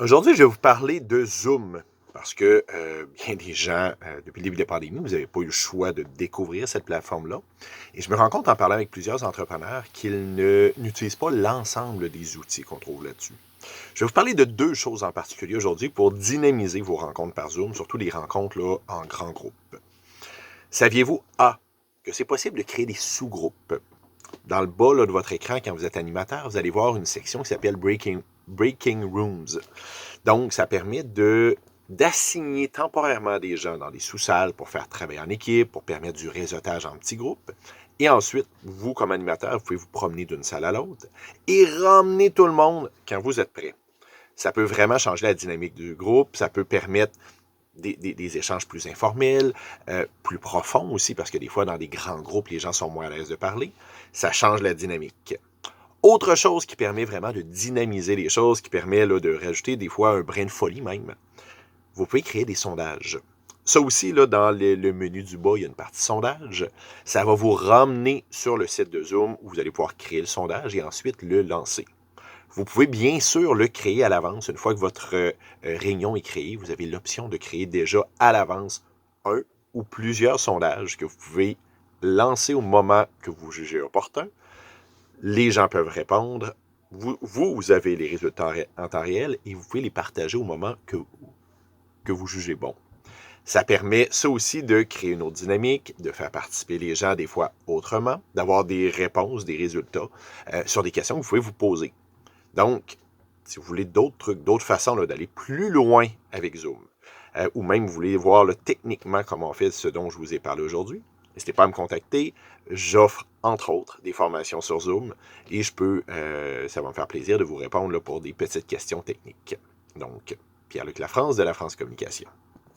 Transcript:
Aujourd'hui, je vais vous parler de Zoom parce que bien des gens, depuis le début de la pandémie, vous n'avez pas eu le choix de découvrir cette plateforme-là. Et je me rends compte en parlant avec plusieurs entrepreneurs qu'ils n'utilisent pas l'ensemble des outils qu'on trouve là-dessus. Je vais vous parler de deux choses en particulier aujourd'hui pour dynamiser vos rencontres par Zoom, surtout les rencontres là, en grand groupe. Saviez-vous, A, que c'est possible de créer des sous-groupes? Dans le bas là, de votre écran, quand vous êtes animateur, vous allez voir une section qui s'appelle Breaking Rooms. Donc, ça permet d'assigner temporairement des gens dans des sous-salles pour faire travailler en équipe, pour permettre du réseautage en petits groupes. Et ensuite, vous, comme animateur, vous pouvez vous promener d'une salle à l'autre et ramener tout le monde quand vous êtes prêt. Ça peut vraiment changer la dynamique du groupe, ça peut permettre des échanges plus informels, plus profonds aussi, parce que des fois, dans des grands groupes, les gens sont moins à l'aise de parler. Ça change la dynamique. Autre chose qui permet vraiment de dynamiser les choses, qui permet là, de rajouter des fois un brin de folie même, vous pouvez créer des sondages. Ça aussi, là, dans le menu du bas, il y a une partie sondage. Ça va vous ramener sur le site de Zoom où vous allez pouvoir créer le sondage et ensuite le lancer. Vous pouvez bien sûr le créer à l'avance. Une fois que votre réunion est créée, vous avez l'option de créer déjà à l'avance un ou plusieurs sondages que vous pouvez lancer au moment que vous jugez opportun. Les gens peuvent répondre. Vous avez les résultats en temps réel et vous pouvez les partager au moment que vous jugez bon. Ça permet ça aussi de créer une autre dynamique, de faire participer les gens des fois autrement, d'avoir des réponses, des résultats sur des questions que vous pouvez vous poser. Donc, si vous voulez d'autres trucs, d'autres façons là, d'aller plus loin avec Zoom, ou même vous voulez voir là, techniquement comment on fait ce dont je vous ai parlé aujourd'hui, n'hésitez pas à me contacter. J'offre, entre autres, des formations sur Zoom et ça va me faire plaisir de vous répondre là, pour des petites questions techniques. Donc, Pierre-Luc Lafrance de La France Communication.